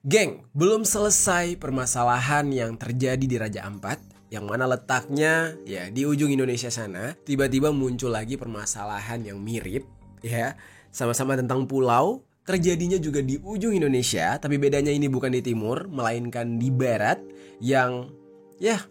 Geng, belum selesai permasalahan yang terjadi di Raja Ampat, yang mana letaknya ya di ujung Indonesia sana. Tiba-tiba muncul lagi permasalahan yang mirip, ya, sama-sama tentang pulau. Terjadinya juga di ujung Indonesia, tapi bedanya ini bukan di timur, melainkan di barat, yang ya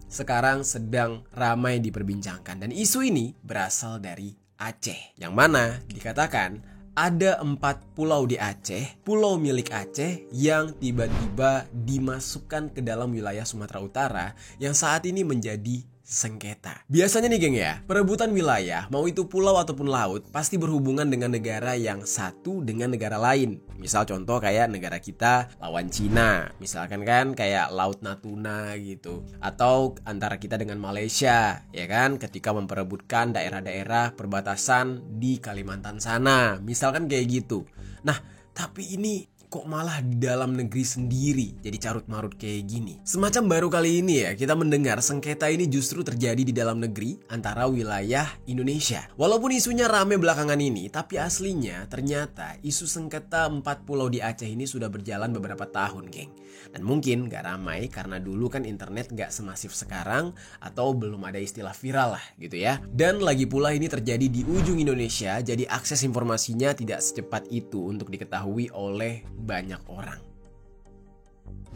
sekarang sedang ramai diperbincangkan. Dan isu ini berasal dari Aceh, yang mana dikatakan ada 4 pulau di Aceh, pulau milik Aceh yang tiba-tiba dimasukkan ke dalam wilayah Sumatera Utara yang saat ini menjadi sengketa. Biasanya nih geng ya, perebutan wilayah, mau itu pulau ataupun laut, pasti berhubungan dengan negara yang satu dengan negara lain. Misal contoh kayak negara kita lawan Cina, misalkan kan kayak Laut Natuna gitu. Atau antara kita dengan Malaysia, ya kan, ketika memperebutkan daerah-daerah perbatasan di Kalimantan sana, misalkan kayak gitu. Nah, tapi ini kok malah di dalam negeri sendiri jadi carut-marut kayak gini. Semacam baru kali ini ya kita mendengar sengketa ini justru terjadi di dalam negeri antara wilayah Indonesia. Walaupun isunya rame belakangan ini, tapi aslinya ternyata isu sengketa 4 pulau di Aceh ini sudah berjalan beberapa tahun, geng. Dan mungkin gak ramai karena dulu kan internet gak semasif sekarang, atau belum ada istilah viral lah gitu ya. Dan lagi pula ini terjadi di ujung Indonesia, jadi akses informasinya tidak secepat itu untuk diketahui oleh banyak orang.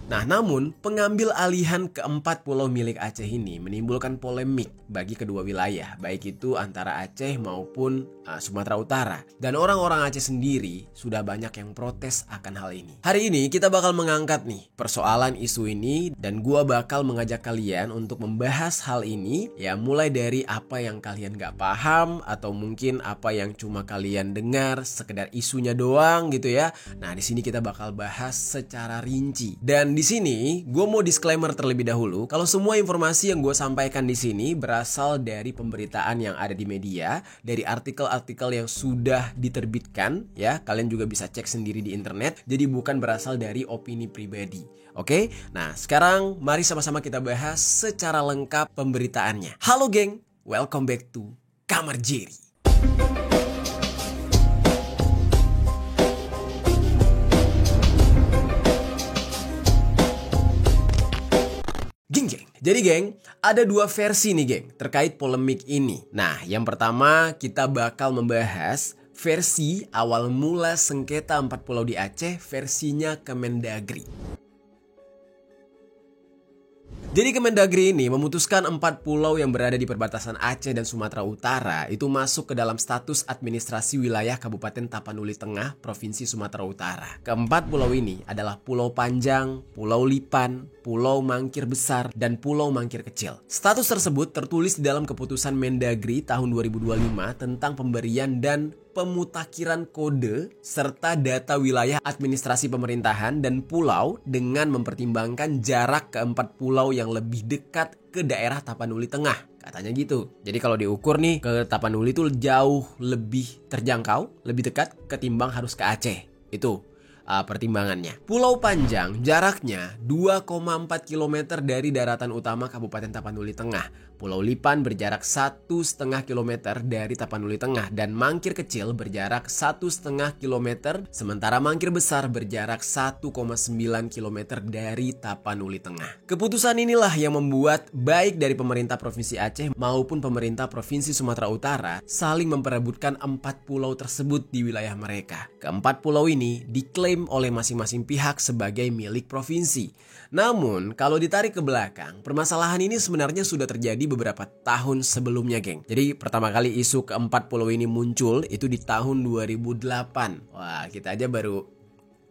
Nah, namun pengambil alihan ke-4 pulau milik Aceh ini menimbulkan polemik bagi kedua wilayah, baik itu antara Aceh maupun Sumatera Utara. Dan orang-orang Aceh sendiri sudah banyak yang protes akan hal ini. Hari ini kita bakal mengangkat nih persoalan isu ini, dan gua bakal mengajak kalian untuk membahas hal ini, ya mulai dari apa yang kalian gak paham atau mungkin apa yang cuma kalian dengar sekedar isunya doang gitu ya. Nah, di sini kita bakal bahas secara rinci. Dan di sini gue mau disclaimer terlebih dahulu kalau semua informasi yang gue sampaikan di sini berasal dari pemberitaan yang ada di media, dari artikel-artikel yang sudah diterbitkan ya. Kalian juga bisa cek sendiri di internet. Jadi bukan berasal dari opini pribadi. Oke? Nah, sekarang mari sama-sama kita bahas secara lengkap pemberitaannya. Halo geng, welcome back to Kamar Jerry. Jadi geng, ada 2 versi nih geng terkait polemik ini. Nah, yang pertama kita bakal membahas versi awal mula sengketa 4 pulau di Aceh, versinya Kemendagri. Jadi Kemendagri ini memutuskan 4 pulau yang berada di perbatasan Aceh dan Sumatera Utara itu masuk ke dalam status administrasi wilayah Kabupaten Tapanuli Tengah, Provinsi Sumatera Utara. Keempat pulau ini adalah Pulau Panjang, Pulau Lipan, Pulau Mangkir Besar, dan Pulau Mangkir Kecil. Status tersebut tertulis di dalam keputusan Mendagri tahun 2025 tentang pemberian dan pemutakhiran kode serta data wilayah administrasi pemerintahan dan pulau dengan mempertimbangkan jarak ke-4 pulau yang lebih dekat ke daerah Tapanuli Tengah. Katanya gitu. Jadi kalau diukur nih ke Tapanuli itu jauh lebih terjangkau, lebih dekat ketimbang harus ke Aceh. Itu pertimbangannya. Pulau Panjang jaraknya 2,4 km dari daratan utama Kabupaten Tapanuli Tengah. Pulau Lipan berjarak 1,5 km dari Tapanuli Tengah, dan Mangkir Kecil berjarak 1,5 km, sementara Mangkir Besar berjarak 1,9 km dari Tapanuli Tengah. Keputusan inilah yang membuat baik dari pemerintah Provinsi Aceh maupun pemerintah Provinsi Sumatera Utara saling memperebutkan 4 pulau tersebut di wilayah mereka. Keempat pulau ini diklaim oleh masing-masing pihak sebagai milik provinsi. Namun, kalau ditarik ke belakang, permasalahan ini sebenarnya sudah terjadi beberapa tahun sebelumnya, geng. Jadi, pertama kali isu ke-4 pulau ini muncul itu di tahun 2008. Wah, kita aja baru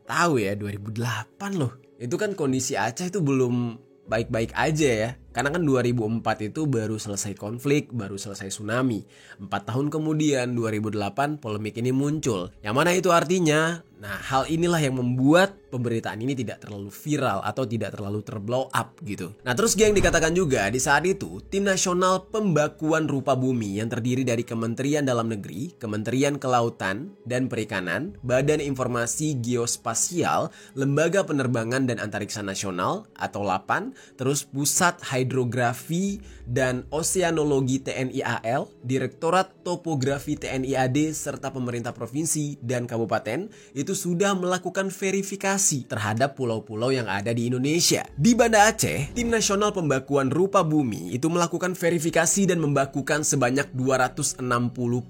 tahu ya 2008 loh. Itu kan kondisi Aceh itu belum baik-baik aja ya. Karena kan 2004 itu baru selesai konflik, baru selesai tsunami. 4 tahun kemudian 2008 polemik ini muncul. Yang mana itu artinya, nah hal inilah yang membuat pemberitaan ini tidak terlalu viral atau tidak terlalu terblow up gitu. Nah terus geng, dikatakan juga di saat itu Tim Nasional Pembakuan Rupa Bumi yang terdiri dari Kementerian Dalam Negeri, Kementerian Kelautan dan Perikanan, Badan Informasi Geospasial, Lembaga Penerbangan dan Antariksa Nasional atau LAPAN, terus Pusat Hidrografi dan Oseanologi TNI AL, Direktorat Topografi TNI AD serta pemerintah provinsi dan kabupaten itu itu sudah melakukan verifikasi terhadap pulau-pulau yang ada di Indonesia. Di Banda Aceh, Tim Nasional Pembakuan Rupa Bumi itu melakukan verifikasi dan membakukan sebanyak 260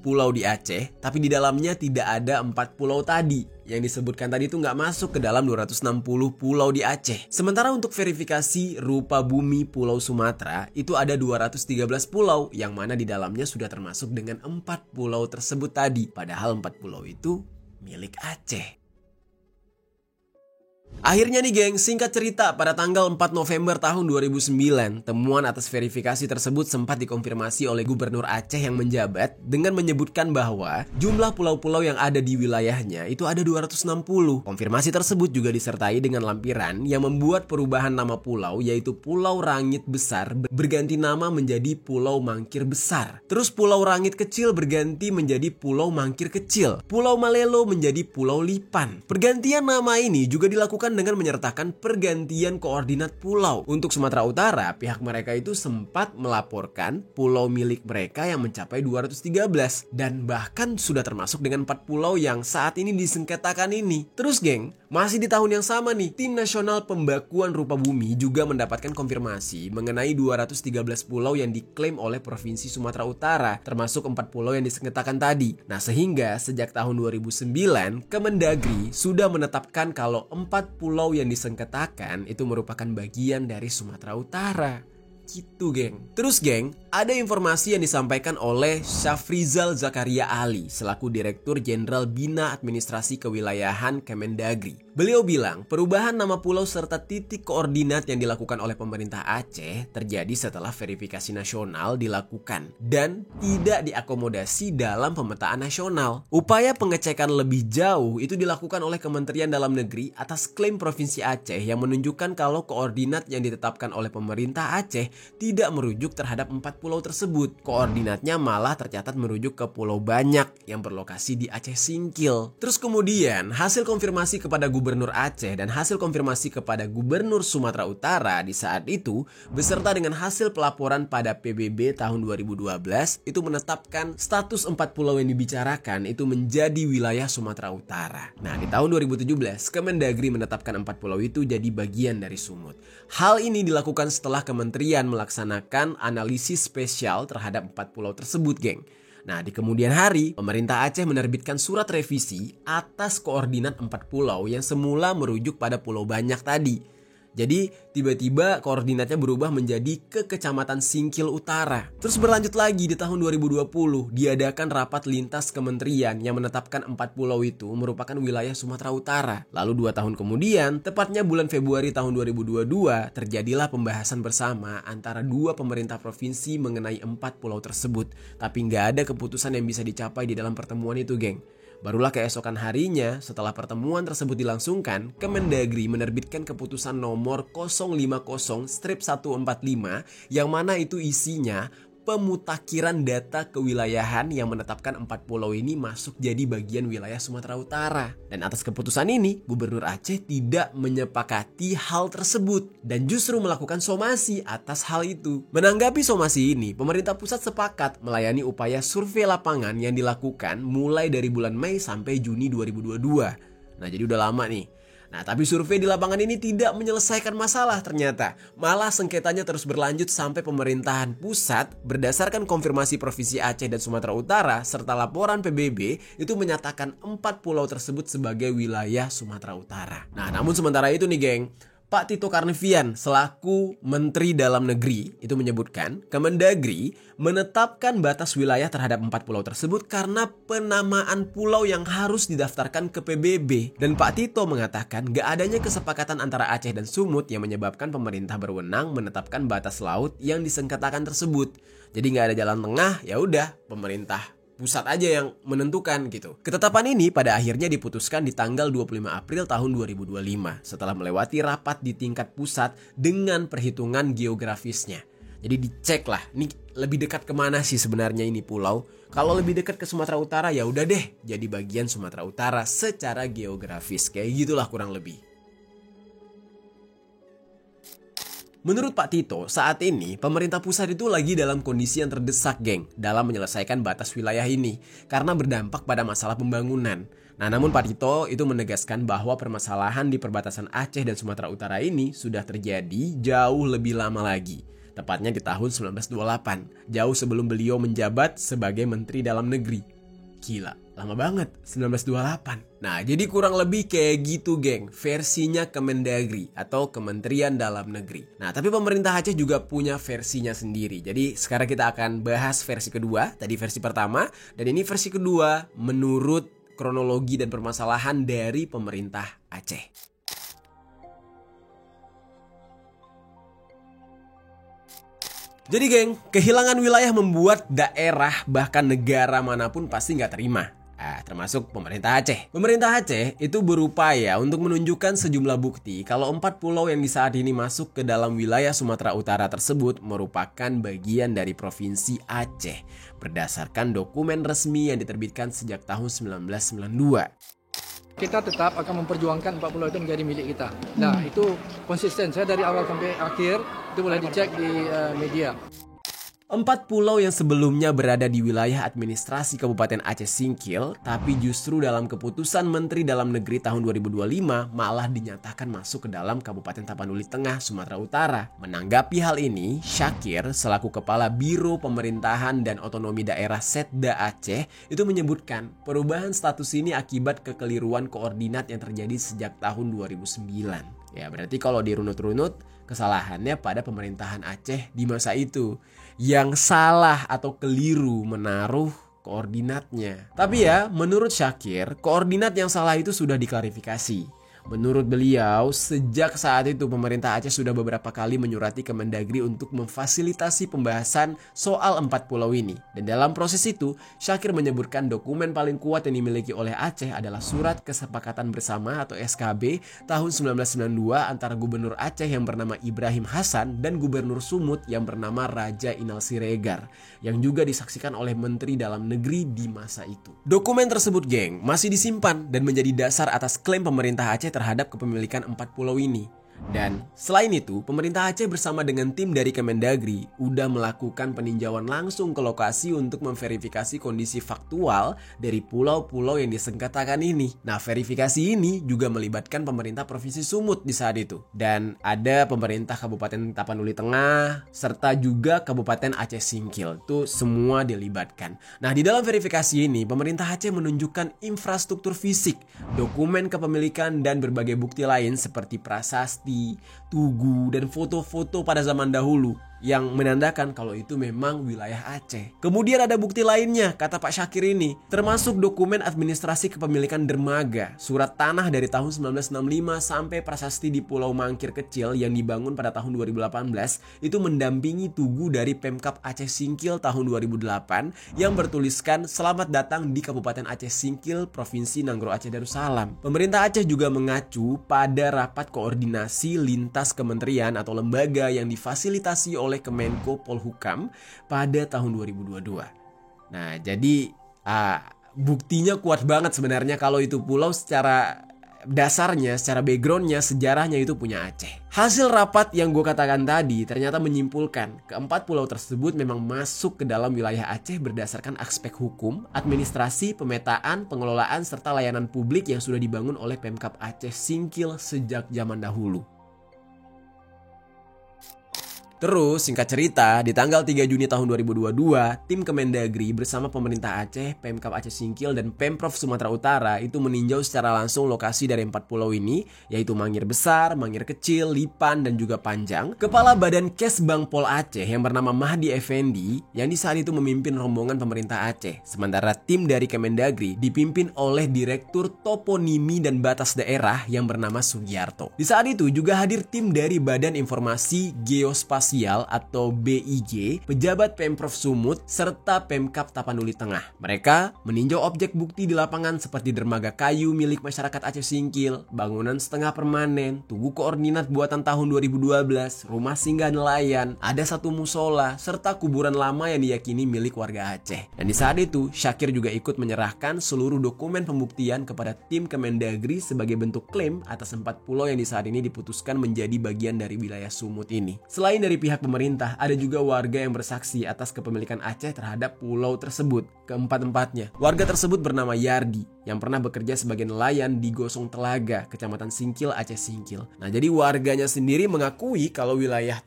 pulau di Aceh, tapi di dalamnya tidak ada 4 pulau tadi. Yang disebutkan tadi itu nggak masuk ke dalam 260 pulau di Aceh. Sementara untuk verifikasi rupa bumi Pulau Sumatera, itu ada 213 pulau, yang mana di dalamnya sudah termasuk dengan 4 pulau tersebut tadi. Padahal 4 pulau itu milik Aceh. Akhirnya nih geng, singkat cerita pada tanggal 4 November tahun 2009, temuan atas verifikasi tersebut sempat dikonfirmasi oleh Gubernur Aceh yang menjabat dengan menyebutkan bahwa jumlah pulau-pulau yang ada di wilayahnya itu ada 260. Konfirmasi tersebut juga disertai dengan lampiran yang membuat perubahan nama pulau, yaitu Pulau Rangit Besar berganti nama menjadi Pulau Mangkir Besar. Terus Pulau Rangit Kecil berganti menjadi Pulau Mangkir Kecil. Pulau Malelo menjadi Pulau Lipan. Pergantian nama ini juga dilakukan dengan menyertakan pergantian koordinat pulau. Untuk Sumatera Utara, pihak mereka itu sempat melaporkan pulau milik mereka yang mencapai 213 dan bahkan sudah termasuk dengan 4 pulau yang saat ini disengketakan ini. Terus geng, masih di tahun yang sama nih, Tim Nasional Pembakuan Rupa Bumi juga mendapatkan konfirmasi mengenai 213 pulau yang diklaim oleh Provinsi Sumatera Utara, termasuk 4 pulau yang disengketakan tadi. Nah, sehingga sejak tahun 2009, Kemendagri sudah menetapkan kalau 4 pulau yang disengketakan itu merupakan bagian dari Sumatera Utara. Gitu geng. Terus geng, ada informasi yang disampaikan oleh Syafrizal Zakaria Ali selaku Direktur Jenderal Bina Administrasi Kewilayahan Kemendagri. Beliau bilang perubahan nama pulau serta titik koordinat yang dilakukan oleh pemerintah Aceh terjadi setelah verifikasi nasional dilakukan dan tidak diakomodasi dalam pemetaan nasional. Upaya pengecekan lebih jauh itu dilakukan oleh Kementerian Dalam Negeri atas klaim Provinsi Aceh yang menunjukkan kalau koordinat yang ditetapkan oleh pemerintah Aceh tidak merujuk terhadap 4 pulau tersebut. Koordinatnya malah tercatat merujuk ke Pulau Banyak yang berlokasi di Aceh Singkil. Terus kemudian hasil konfirmasi kepada Gubernur Aceh dan hasil konfirmasi kepada Gubernur Sumatera Utara di saat itu beserta dengan hasil pelaporan pada PBB tahun 2012 itu menetapkan status 4 pulau yang dibicarakan itu menjadi wilayah Sumatera Utara. Nah, di tahun 2017 Kemendagri menetapkan 4 pulau itu jadi bagian dari Sumut. Hal ini dilakukan setelah kementerian melaksanakan analisis spesial terhadap 4 pulau tersebut, geng. Nah, di kemudian hari, pemerintah Aceh menerbitkan surat revisi atas koordinat 4 pulau yang semula merujuk pada Pulau Banyak tadi. Jadi, tiba-tiba koordinatnya berubah menjadi ke Kecamatan Singkil Utara. Terus berlanjut lagi di tahun 2020, diadakan rapat lintas kementerian yang menetapkan 4 pulau itu merupakan wilayah Sumatera Utara. Lalu 2 tahun kemudian, tepatnya bulan Februari tahun 2022, terjadilah pembahasan bersama antara 2 pemerintah provinsi mengenai 4 pulau tersebut. Tapi nggak ada keputusan yang bisa dicapai di dalam pertemuan itu, geng. Barulah keesokan harinya setelah pertemuan tersebut dilangsungkan, Kemendagri menerbitkan keputusan nomor 050/145 yang mana itu isinya pemutakhiran data kewilayahan yang menetapkan 4 pulau ini masuk jadi bagian wilayah Sumatera Utara. Dan atas keputusan ini, Gubernur Aceh tidak menyepakati hal tersebut dan justru melakukan somasi atas hal itu. Menanggapi somasi ini, pemerintah pusat sepakat melayani upaya survei lapangan yang dilakukan mulai dari bulan Mei sampai Juni 2022. Nah, jadi udah lama nih. Nah, tapi survei di lapangan ini tidak menyelesaikan masalah ternyata. Malah sengketanya terus berlanjut sampai pemerintahan pusat berdasarkan konfirmasi Provinsi Aceh dan Sumatera Utara serta laporan PBB itu menyatakan 4 pulau tersebut sebagai wilayah Sumatera Utara. Nah, namun sementara itu nih geng, Pak Tito Karnavian selaku Menteri Dalam Negeri itu menyebutkan Kemendagri menetapkan batas wilayah terhadap 4 pulau tersebut karena penamaan pulau yang harus didaftarkan ke PBB. Dan Pak Tito mengatakan gak adanya kesepakatan antara Aceh dan Sumut yang menyebabkan pemerintah berwenang menetapkan batas laut yang disengketakan tersebut. Jadi gak ada jalan tengah, ya udah pemerintah pusat aja yang menentukan gitu. Ketetapan ini pada akhirnya diputuskan di tanggal 25 April tahun 2025 setelah melewati rapat di tingkat pusat dengan perhitungan geografisnya. Jadi dicek lah, ini lebih dekat kemana sih sebenarnya ini pulau. Kalau lebih dekat ke Sumatera Utara ya udah deh jadi bagian Sumatera Utara secara geografis. Kayak gitulah kurang lebih. Menurut Pak Tito, saat ini pemerintah pusat itu lagi dalam kondisi yang terdesak, geng, dalam menyelesaikan batas wilayah ini karena berdampak pada masalah pembangunan. Nah, namun Pak Tito itu menegaskan bahwa permasalahan di perbatasan Aceh dan Sumatera Utara ini sudah terjadi jauh lebih lama lagi. Tepatnya di tahun 1928, jauh sebelum beliau menjabat sebagai Menteri Dalam Negeri. Gila, lama banget, 1928. Nah, jadi kurang lebih kayak gitu, geng, versinya Kemendagri atau Kementerian Dalam Negeri. Nah, tapi pemerintah Aceh juga punya versinya sendiri. Jadi sekarang kita akan bahas versi kedua, tadi versi pertama, dan ini versi kedua menurut kronologi dan permasalahan dari pemerintah Aceh. Jadi geng, kehilangan wilayah membuat daerah bahkan negara manapun pasti nggak terima. Termasuk pemerintah Aceh. Pemerintah Aceh itu berupaya untuk menunjukkan sejumlah bukti kalau 4 pulau yang di saat ini masuk ke dalam wilayah Sumatera Utara tersebut merupakan bagian dari Provinsi Aceh berdasarkan dokumen resmi yang diterbitkan sejak tahun 1992. Kita tetap akan memperjuangkan 4 pulau itu menjadi milik kita. Nah, itu konsisten. Saya dari awal sampai akhir itu boleh dicek di media. 4 pulau yang sebelumnya berada di wilayah administrasi Kabupaten Aceh Singkil, tapi justru dalam keputusan Menteri Dalam Negeri tahun 2025 malah dinyatakan masuk ke dalam Kabupaten Tapanuli Tengah, Sumatera Utara. Menanggapi hal ini, Syakir selaku Kepala Biro Pemerintahan dan Otonomi Daerah Setda Aceh itu menyebutkan perubahan status ini akibat kekeliruan koordinat yang terjadi sejak tahun 2009. Ya, berarti kalau dirunut-runut, kesalahannya pada pemerintahan Aceh di masa itu yang salah atau keliru menaruh koordinatnya. Tapi ya, menurut Syakir, koordinat yang salah itu sudah diklarifikasi. Menurut beliau, sejak saat itu pemerintah Aceh sudah beberapa kali menyurati Kemendagri untuk memfasilitasi pembahasan soal 4 pulau ini. Dan dalam proses itu, Syakir menyebutkan dokumen paling kuat yang dimiliki oleh Aceh adalah Surat Kesepakatan Bersama atau SKB tahun 1992 antara Gubernur Aceh yang bernama Ibrahim Hasan dan Gubernur Sumut yang bernama Raja Inal Siregar, yang juga disaksikan oleh Menteri Dalam Negeri di masa itu. Dokumen tersebut, geng, masih disimpan dan menjadi dasar atas klaim pemerintah Aceh terhadap kepemilikan 4 pulau ini. Dan selain itu, pemerintah Aceh bersama dengan tim dari Kemendagri udah melakukan peninjauan langsung ke lokasi untuk memverifikasi kondisi faktual dari pulau-pulau yang disengketakan ini. Nah, verifikasi ini juga melibatkan pemerintah Provinsi Sumut di saat itu. Dan ada pemerintah Kabupaten Tapanuli Tengah, serta juga Kabupaten Aceh Singkil. Itu semua dilibatkan. Nah, di dalam verifikasi ini, pemerintah Aceh menunjukkan infrastruktur fisik, dokumen kepemilikan, dan berbagai bukti lain seperti prasasti, tugu, dan foto-foto pada zaman dahulu yang menandakan kalau itu memang wilayah Aceh. Kemudian ada bukti lainnya, kata Pak Syakir ini, termasuk dokumen administrasi kepemilikan dermaga, surat tanah dari tahun 1965 sampai prasasti di Pulau Mangkir Kecil yang dibangun pada tahun 2018 itu mendampingi tugu dari Pemkab Aceh Singkil tahun 2008 yang bertuliskan selamat datang di Kabupaten Aceh Singkil, Provinsi Nanggro Aceh Darussalam. Pemerintah Aceh juga mengacu pada rapat koordinasi lintas kementerian atau lembaga yang difasilitasi oleh Kemenko Polhukam pada tahun 2022. Nah, jadi buktinya kuat banget sebenarnya kalau itu pulau secara dasarnya, secara backgroundnya, sejarahnya itu punya Aceh. Hasil rapat yang gue katakan tadi ternyata menyimpulkan keempat pulau tersebut memang masuk ke dalam wilayah Aceh berdasarkan aspek hukum, administrasi, pemetaan, pengelolaan, serta layanan publik yang sudah dibangun oleh Pemkab Aceh Singkil sejak zaman dahulu. Terus, singkat cerita, di tanggal 3 Juni tahun 2022, tim Kemendagri bersama pemerintah Aceh, Pemkab Aceh Singkil, dan Pemprov Sumatera Utara itu meninjau secara langsung lokasi dari 4 pulau ini, yaitu Mangir Besar, Mangir Kecil, Lipan, dan juga Panjang. Kepala Badan Kesbang Pol Aceh yang bernama Mahdi Effendi, yang di saat itu memimpin rombongan pemerintah Aceh. Sementara tim dari Kemendagri dipimpin oleh Direktur Toponimi dan Batas Daerah yang bernama Sugiarto. Di saat itu juga hadir tim dari Badan Informasi Geospasial atau BIG, pejabat Pemprov Sumut, serta Pemkab Tapanuli Tengah. Mereka meninjau objek bukti di lapangan seperti dermaga kayu milik masyarakat Aceh Singkil, bangunan setengah permanen, tugu koordinat buatan tahun 2012, rumah singgah nelayan, ada satu musola, serta kuburan lama yang diyakini milik warga Aceh. Dan di saat itu, Syakir juga ikut menyerahkan seluruh dokumen pembuktian kepada tim Kemendagri sebagai bentuk klaim atas 4 pulau yang di saat ini diputuskan menjadi bagian dari wilayah Sumut ini. Selain dari pihak pemerintah, ada juga warga yang bersaksi atas kepemilikan Aceh terhadap pulau tersebut, keempat-empatnya. Warga tersebut bernama Yardi. yang pernah bekerja sebagai nelayan di Gosong Telaga, Kecamatan Singkil, Aceh Singkil. Nah, jadi warganya sendiri mengakui kalau wilayah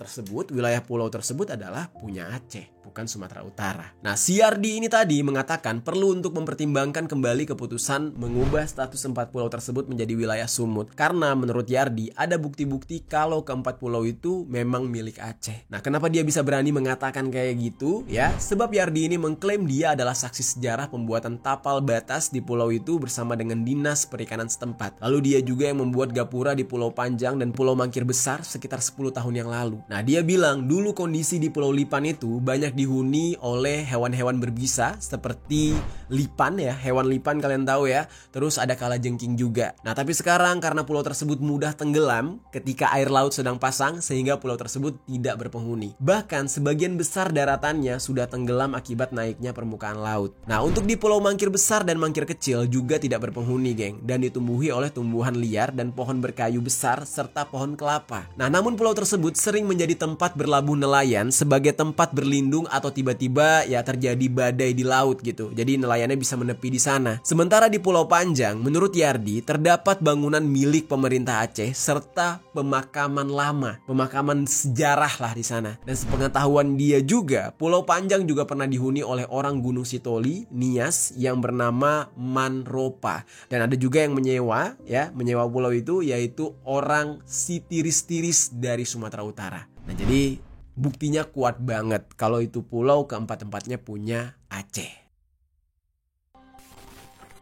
pulau tersebut adalah punya Aceh, bukan Sumatera Utara. Nah, si Yardi ini tadi mengatakan perlu untuk mempertimbangkan kembali keputusan mengubah status 4 pulau tersebut menjadi wilayah Sumut. Karena menurut Yardi ada bukti-bukti kalau keempat pulau itu memang milik Aceh. Nah, kenapa dia bisa berani mengatakan kayak gitu? Ya, sebab Yardi ini mengklaim dia adalah saksi sejarah pembuatan tapal batas di pulau itu bersama dengan dinas perikanan setempat. Lalu dia juga yang membuat gapura di Pulau Panjang dan Pulau Mangkir Besar sekitar 10 tahun yang lalu. Nah, dia bilang dulu kondisi di Pulau Lipan itu banyak dihuni oleh hewan-hewan berbisa seperti lipan ya, hewan lipan kalian tahu ya. Terus ada kalajengking juga. Nah, tapi sekarang karena pulau tersebut mudah tenggelam ketika air laut sedang pasang sehingga pulau tersebut tidak berpenghuni. Bahkan sebagian besar daratannya sudah tenggelam akibat naiknya permukaan laut. Nah, untuk di Pulau Mangkir Besar dan Mangkir Kecil juga tidak berpenghuni, geng, dan ditumbuhi oleh tumbuhan liar dan pohon berkayu besar serta pohon kelapa. Nah, namun pulau tersebut sering menjadi tempat berlabuh nelayan sebagai tempat berlindung atau tiba-tiba ya terjadi badai di laut gitu. Jadi nelayannya bisa menepi di sana. Sementara di Pulau Panjang, menurut Yardi terdapat bangunan milik pemerintah Aceh serta pemakaman lama, pemakaman sejarah lah di sana. Dan sepengetahuan dia juga, Pulau Panjang juga pernah dihuni oleh orang Gunung Sitoli, Nias yang bernama Manropa. Dan ada juga yang menyewa pulau itu yaitu orang Sitiris-tiris dari Sumatera Utara. Nah, jadi buktinya kuat banget kalau itu pulau keempat-empatnya punya Aceh.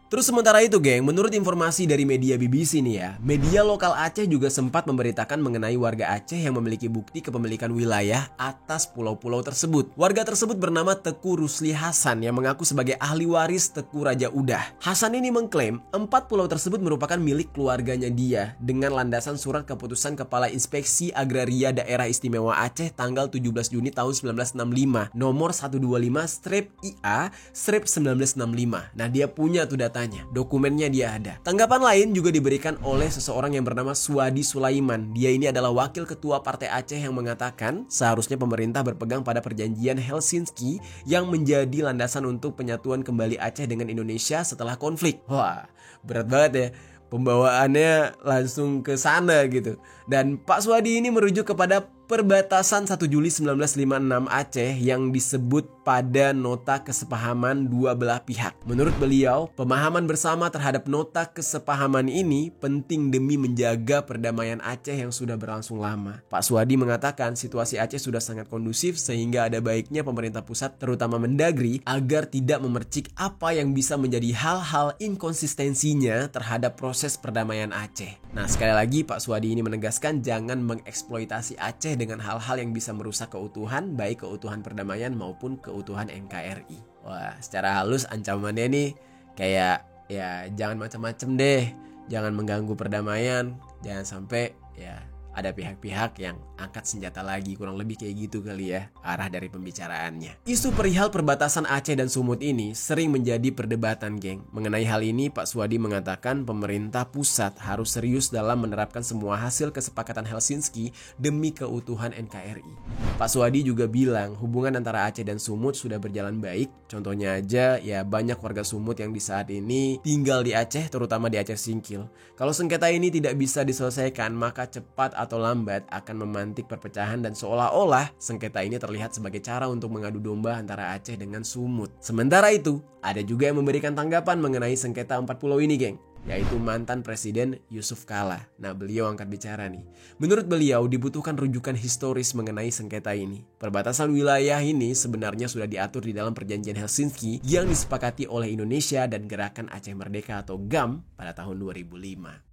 Terus sementara itu, geng, menurut informasi dari media BBC nih ya, media lokal Aceh juga sempat memberitakan mengenai warga Aceh yang memiliki bukti kepemilikan wilayah atas pulau-pulau tersebut. Warga tersebut bernama Teku Rusli Hasan yang mengaku sebagai ahli waris Teku Raja Udah. Hasan ini mengklaim 4 pulau tersebut merupakan milik keluarganya dia dengan landasan surat keputusan Kepala Inspeksi Agraria Daerah Istimewa Aceh tanggal 17 Juni tahun 1965 nomor 125-IA-1965. Nah, dia punya tuh datanya, dokumennya dia ada. Tanggapan lain juga diberikan oleh seseorang yang bernama Suadi Sulaiman. Dia ini adalah wakil ketua Partai Aceh yang mengatakan seharusnya pemerintah berpegang pada perjanjian Helsinki yang menjadi landasan untuk penyatuan kembali Aceh dengan Indonesia setelah konflik. Wah, berat banget ya. Pembawaannya langsung ke sana gitu. Dan Pak Suadi ini merujuk kepada perbatasan 1 Juli 1956 Aceh yang disebut pada nota kesepahaman dua belah pihak. Menurut beliau, pemahaman bersama terhadap nota kesepahaman ini penting demi menjaga perdamaian Aceh yang sudah berlangsung lama. Pak Suadi mengatakan situasi Aceh sudah sangat kondusif sehingga ada baiknya pemerintah pusat terutama Mendagri agar tidak memercik apa yang bisa menjadi hal-hal inkonsistensinya terhadap proses perdamaian Aceh. Nah, sekali lagi Pak Suadi ini menegaskan jangan mengeksploitasi Aceh dengan hal-hal yang bisa merusak keutuhan, baik keutuhan perdamaian maupun keutuhan NKRI. Wah, secara halus ancamannya nih kayak ya jangan macam-macam deh, jangan mengganggu perdamaian, jangan sampai ya ada pihak-pihak yang angkat senjata lagi, kurang lebih kayak gitu kali ya arah dari pembicaraannya. Isu perihal perbatasan Aceh dan Sumut ini sering menjadi perdebatan, geng. Mengenai hal ini Pak Suadi mengatakan pemerintah pusat harus serius dalam menerapkan semua hasil kesepakatan Helsinki demi keutuhan NKRI. Pak Suadi juga bilang hubungan antara Aceh dan Sumut sudah berjalan baik. Contohnya aja ya banyak warga Sumut yang di saat ini tinggal di Aceh, terutama di Aceh Singkil. Kalau sengketa ini tidak bisa diselesaikan maka cepat atau lambat akan memantik perpecahan dan seolah-olah sengketa ini terlihat sebagai cara untuk mengadu domba antara Aceh dengan Sumut. Sementara itu, ada juga yang memberikan tanggapan mengenai sengketa 4 pulau ini, geng, yaitu mantan Presiden Yusuf Kala. Nah, beliau angkat bicara nih. Menurut beliau dibutuhkan rujukan historis mengenai sengketa ini. Perbatasan wilayah ini sebenarnya sudah diatur di dalam perjanjian Helsinki yang disepakati oleh Indonesia dan Gerakan Aceh Merdeka atau GAM pada tahun 2005.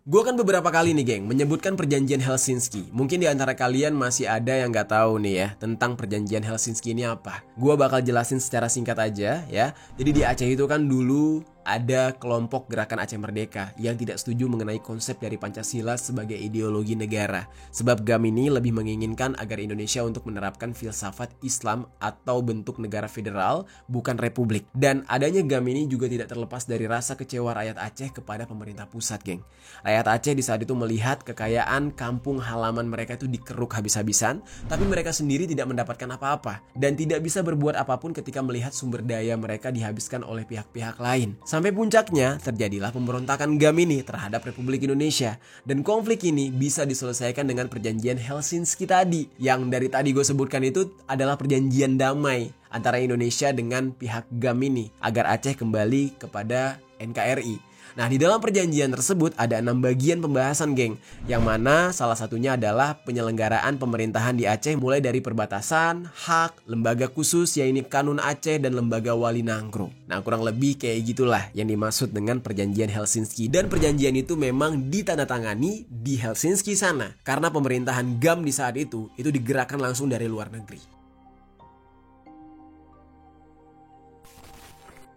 Gue kan beberapa kali nih, geng, menyebutkan perjanjian Helsinki. Mungkin di antara kalian masih ada yang gak tahu nih ya tentang perjanjian Helsinki ini apa. Gue bakal jelasin secara singkat aja ya. Jadi di Aceh itu kan dulu ada kelompok Gerakan Aceh Merdeka yang tidak setuju mengenai konsep dari Pancasila sebagai ideologi negara. Sebab GAM ini lebih menginginkan agar Indonesia untuk menerapkan filsafat Islam atau bentuk negara federal, bukan republik. Dan adanya GAM ini juga tidak terlepas dari rasa kecewa rakyat Aceh kepada pemerintah pusat, geng. Rakyat Aceh di saat itu melihat kekayaan kampung halaman mereka itu dikeruk habis-habisan, tapi mereka sendiri tidak mendapatkan apa-apa dan tidak bisa berbuat apapun ketika melihat sumber daya mereka dihabiskan oleh pihak-pihak lain. Sampai puncaknya terjadilah pemberontakan GAM ini terhadap Republik Indonesia. Dan konflik ini bisa diselesaikan dengan perjanjian Helsinki tadi. Yang dari tadi gue sebutkan itu adalah perjanjian damai antara Indonesia dengan pihak GAM ini agar Aceh kembali kepada NKRI. Nah, di dalam perjanjian tersebut ada 6 bagian pembahasan, geng. Yang mana salah satunya adalah penyelenggaraan pemerintahan di Aceh mulai dari perbatasan, hak, lembaga khusus yaitu Kanun Aceh dan lembaga Wali Nangro. Nah, kurang lebih kayak gitulah yang dimaksud dengan perjanjian Helsinki. Dan perjanjian itu memang ditandatangani di Helsinki sana karena pemerintahan GAM di saat itu digerakkan langsung dari luar negeri.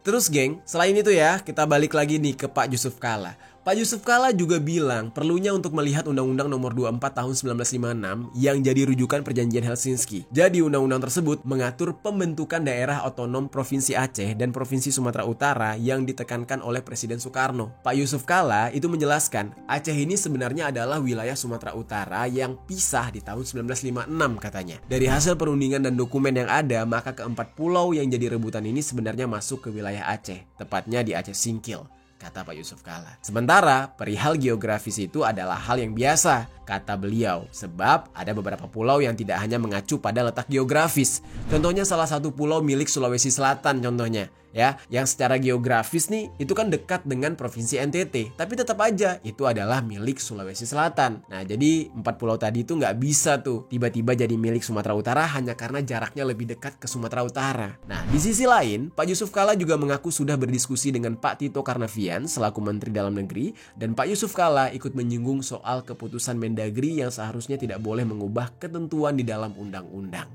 Terus geng, selain itu ya, kita balik lagi nih ke Pak Jusuf Kalla. Pak Jusuf Kalla juga bilang perlunya untuk melihat Undang-Undang Nomor 24 Tahun 1956 yang jadi rujukan perjanjian Helsinki. Jadi undang-undang tersebut mengatur pembentukan daerah otonom Provinsi Aceh dan Provinsi Sumatera Utara yang ditekankan oleh Presiden Soekarno. Pak Jusuf Kalla itu menjelaskan, Aceh ini sebenarnya adalah wilayah Sumatera Utara yang pisah di tahun 1956 katanya. Dari hasil perundingan dan dokumen yang ada, maka keempat pulau yang jadi rebutan ini sebenarnya masuk ke wilayah Aceh, tepatnya di Aceh Singkil, kata Pak Jusuf Kalla. Sementara perihal geografis itu adalah hal yang biasa, kata beliau, sebab ada beberapa pulau yang tidak hanya mengacu pada letak geografis. Contohnya salah satu pulau milik Sulawesi Selatan contohnya, ya, yang secara geografis nih itu kan dekat dengan Provinsi NTT, tapi tetap aja itu adalah milik Sulawesi Selatan. Nah, jadi 4 pulau tadi itu nggak bisa tuh tiba-tiba jadi milik Sumatera Utara hanya karena jaraknya lebih dekat ke Sumatera Utara. Nah, di sisi lain, Pak Jusuf Kalla juga mengaku sudah berdiskusi dengan Pak Tito Karnavian selaku Menteri Dalam Negeri, dan Pak Jusuf Kalla ikut menyinggung soal keputusan Mendagri yang seharusnya tidak boleh mengubah ketentuan di dalam undang-undang.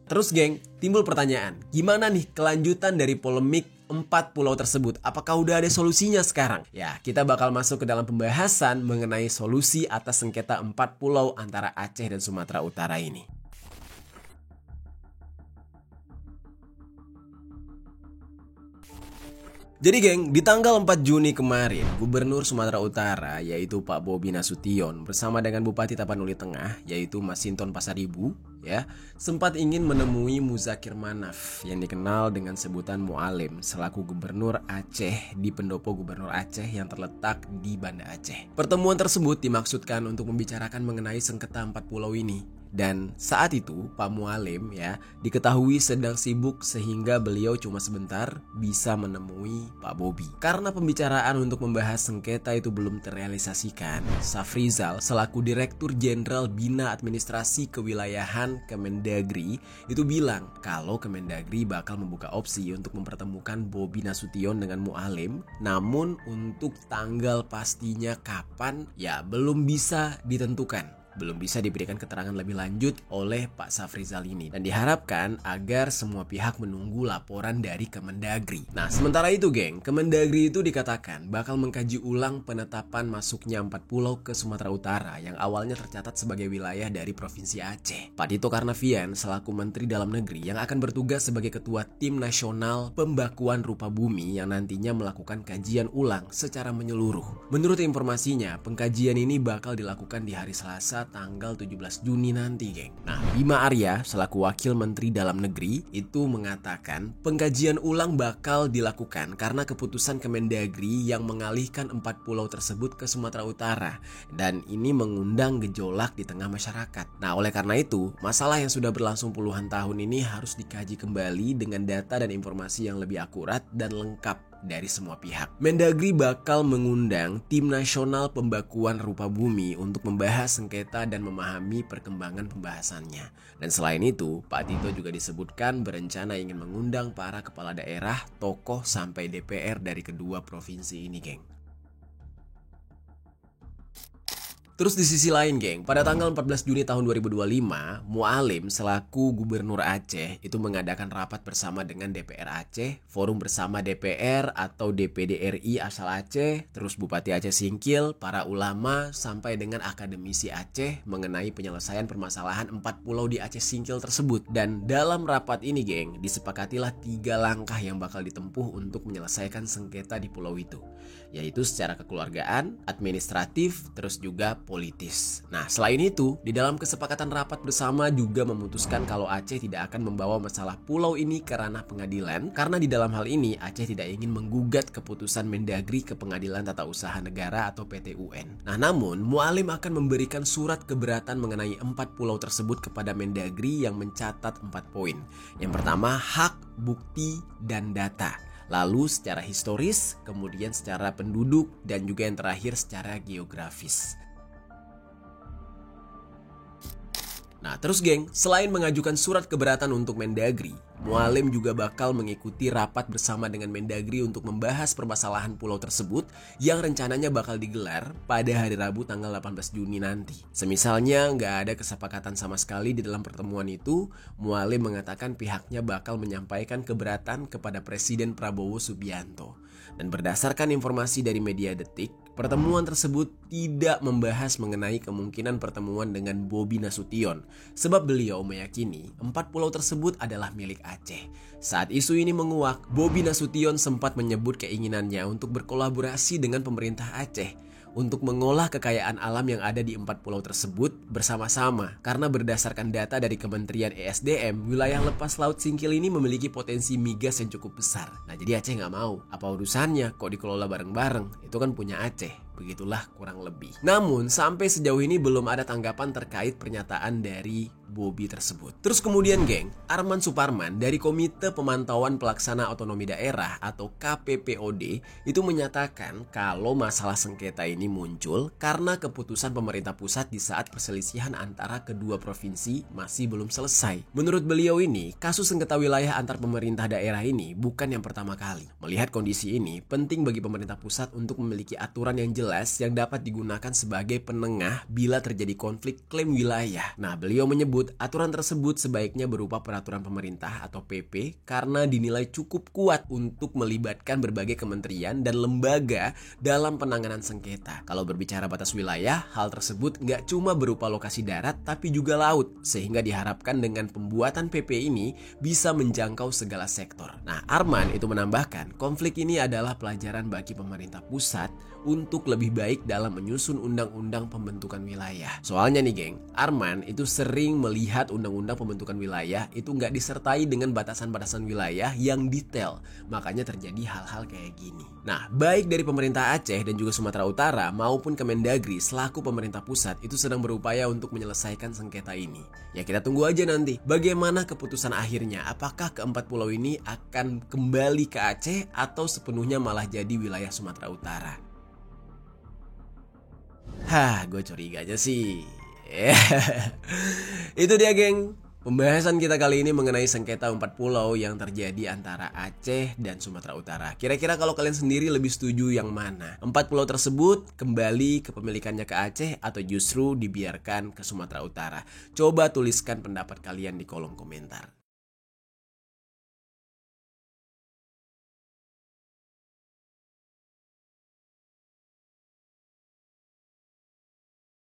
Terus geng, timbul pertanyaan, gimana nih kelanjutan dari polemik 4 pulau tersebut? Apakah udah ada solusinya sekarang? Ya, kita bakal masuk ke dalam pembahasan mengenai solusi atas sengketa 4 pulau antara Aceh dan Sumatera Utara ini. Jadi geng, di tanggal 4 Juni kemarin, Gubernur Sumatera Utara yaitu Pak Bobi Nasution bersama dengan Bupati Tapanuli Tengah yaitu Masinton Pasaribu ya, sempat ingin menemui Muzakir Manaf yang dikenal dengan sebutan Mualim selaku Gubernur Aceh di Pendopo Gubernur Aceh yang terletak di Banda Aceh. Pertemuan tersebut dimaksudkan untuk membicarakan mengenai sengketa 4 pulau ini. Dan saat itu Pak Mualim ya diketahui sedang sibuk sehingga beliau cuma sebentar bisa menemui Pak Bobi. Karena pembicaraan untuk membahas sengketa itu belum terrealisasikan, Safrizal selaku Direktur Jenderal Bina Administrasi Kewilayahan Kemendagri itu bilang kalau Kemendagri bakal membuka opsi untuk mempertemukan Bobi Nasution dengan Mualim, namun untuk tanggal pastinya kapan ya belum bisa ditentukan. Belum bisa diberikan keterangan lebih lanjut oleh Pak Safrizal ini. Dan diharapkan agar semua pihak menunggu laporan dari Kemendagri. Nah, sementara itu geng, Kemendagri itu dikatakan bakal mengkaji ulang penetapan masuknya 4 pulau ke Sumatera Utara yang awalnya tercatat sebagai wilayah dari Provinsi Aceh. Pak Tito Karnavian selaku Menteri Dalam Negeri yang akan bertugas sebagai Ketua Tim Nasional Pembakuan Rupa Bumi yang nantinya melakukan kajian ulang secara menyeluruh. Menurut informasinya, pengkajian ini bakal dilakukan di hari Selasa tanggal 17 Juni nanti, geng. Nah, Bima Arya selaku Wakil Menteri Dalam Negeri itu mengatakan pengkajian ulang bakal dilakukan karena keputusan Kemendagri yang mengalihkan 4 pulau tersebut ke Sumatera Utara, dan ini mengundang gejolak di tengah masyarakat. Nah, oleh karena itu, masalah yang sudah berlangsung puluhan tahun ini harus dikaji kembali dengan data dan informasi yang lebih akurat dan lengkap dari semua pihak. Mendagri bakal mengundang Tim Nasional Pembakuan Rupa Bumi untuk membahas sengketa dan memahami perkembangan pembahasannya. Dan selain itu, Pak Tito juga disebutkan berencana ingin mengundang para kepala daerah, tokoh sampai DPR dari kedua provinsi ini, geng. Terus di sisi lain geng, pada tanggal 14 Juni tahun 2025, Mualim selaku Gubernur Aceh itu mengadakan rapat bersama dengan DPR Aceh, Forum Bersama DPR atau DPD RI asal Aceh, terus Bupati Aceh Singkil, para ulama, sampai dengan akademisi Aceh mengenai penyelesaian permasalahan 4 pulau di Aceh Singkil tersebut. Dan dalam rapat ini geng, disepakatilah 3 langkah yang bakal ditempuh untuk menyelesaikan sengketa di pulau itu, yaitu secara kekeluargaan, administratif, terus juga politis. Nah, selain itu, di dalam kesepakatan rapat bersama juga memutuskan kalau Aceh tidak akan membawa masalah pulau ini ke ranah pengadilan, karena di dalam hal ini Aceh tidak ingin menggugat keputusan Mendagri ke Pengadilan Tata Usaha Negara atau PT-UN. Nah, namun Mualim akan memberikan surat keberatan mengenai 4 pulau tersebut kepada Mendagri yang mencatat 4 poin. Yang pertama, hak, bukti, dan data. Lalu secara historis, kemudian secara penduduk, dan juga yang terakhir secara geografis. Nah terus geng, selain mengajukan surat keberatan untuk Mendagri, Mualim juga bakal mengikuti rapat bersama dengan Mendagri untuk membahas permasalahan pulau tersebut yang rencananya bakal digelar pada hari Rabu tanggal 18 Juni nanti. Semisalnya nggak ada kesepakatan sama sekali di dalam pertemuan itu, Mualim mengatakan pihaknya bakal menyampaikan keberatan kepada Presiden Prabowo Subianto. Dan berdasarkan informasi dari media Detik, pertemuan tersebut tidak membahas mengenai kemungkinan pertemuan dengan Bobi Nasution, sebab beliau meyakini 4 pulau tersebut adalah milik Aceh. Saat isu ini menguak, Bobi Nasution sempat menyebut keinginannya untuk berkolaborasi dengan pemerintah Aceh untuk mengolah kekayaan alam yang ada di 4 pulau tersebut bersama-sama. Karena berdasarkan data dari Kementerian ESDM, wilayah lepas laut Singkil ini memiliki potensi migas yang cukup besar. Nah jadi Aceh nggak mau, apa urusannya kok dikelola bareng-bareng, itu kan punya Aceh. Begitulah kurang lebih. Namun sampai sejauh ini belum ada tanggapan terkait pernyataan dari Bobi tersebut. Terus kemudian geng, Arman Suparman dari Komite Pemantauan Pelaksana Otonomi Daerah atau KPPOD itu menyatakan kalau masalah sengketa ini muncul karena keputusan pemerintah pusat di saat perselisihan antara kedua provinsi masih belum selesai. Menurut beliau ini, kasus sengketa wilayah antar pemerintah daerah ini bukan yang pertama kali. Melihat kondisi ini, penting bagi pemerintah pusat untuk memiliki aturan yang jelas yang dapat digunakan sebagai penengah bila terjadi konflik klaim wilayah. Nah, beliau menyebut aturan tersebut sebaiknya berupa peraturan pemerintah atau PP karena dinilai cukup kuat untuk melibatkan berbagai kementerian dan lembaga dalam penanganan sengketa. Kalau berbicara batas wilayah, hal tersebut nggak cuma berupa lokasi darat tapi juga laut, sehingga diharapkan dengan pembuatan PP ini bisa menjangkau segala sektor. Nah, Arman itu menambahkan, konflik ini adalah pelajaran bagi pemerintah pusat untuk lebih baik dalam menyusun undang-undang pembentukan wilayah. Soalnya nih geng, Arman itu sering melihat undang-undang pembentukan wilayah itu nggak disertai dengan batasan-batasan wilayah yang detail. Makanya terjadi hal-hal kayak gini. Nah, baik dari pemerintah Aceh dan juga Sumatera Utara maupun Kemendagri selaku pemerintah pusat itu sedang berupaya untuk menyelesaikan sengketa ini. Ya kita tunggu aja nanti bagaimana keputusan akhirnya. Apakah keempat pulau ini akan kembali ke Aceh atau sepenuhnya malah jadi wilayah Sumatera Utara? Gue curiga aja sih. Itu dia geng, pembahasan kita kali ini mengenai sengketa 4 pulau yang terjadi antara Aceh dan Sumatera Utara. Kira-kira kalau kalian sendiri lebih setuju yang mana? 4 pulau tersebut kembali kepemilikannya ke Aceh atau justru dibiarkan ke Sumatera Utara? Coba tuliskan pendapat kalian di kolom komentar.